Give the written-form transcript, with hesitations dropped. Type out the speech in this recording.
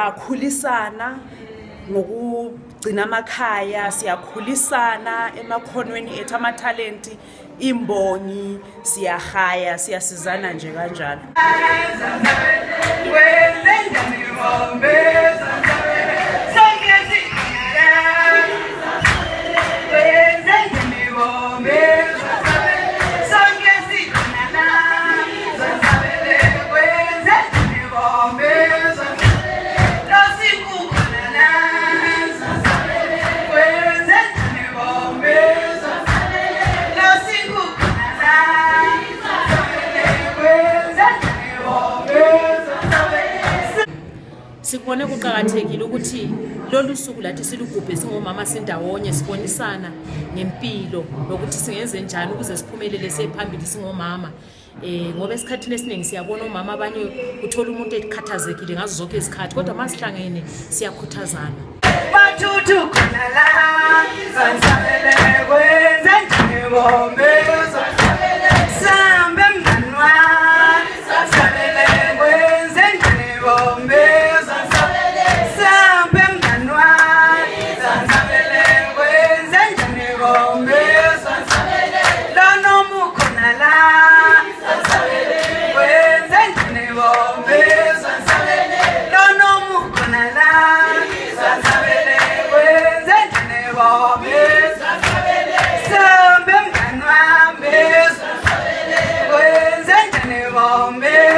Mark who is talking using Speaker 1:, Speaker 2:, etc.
Speaker 1: siyakhulisana ngokugcina amakhaya, siyakhulisana emakhonweni ethu, amathalenti, imbongi, siyahaya, siyasizana nje kanjalo.
Speaker 2: Sikubone kuqhakathekile ukuthi lolu suku lathi silugubhe singomama sindawonye, sibonisana ngempilo nokuthi singenze njani ukuze siphumelele sephambili singomama. Ngoba esikhathini esiningi siyabona omama abanye uthola umuntu ekhathazekile ngazo zonke izikhathi, kodwa masihlangene siyakhuthazana.
Speaker 3: Bathuthi khona la sansalele kwenze njengombe sambe mnanwa sansalele kwenze njengombe sambe mnanwa sansalele kwenze njengombe lonomu khona la sansalele kwenze njengombe lonomu khona la sansalele kwenze njengombe sambe mnanwa kwenze njengombe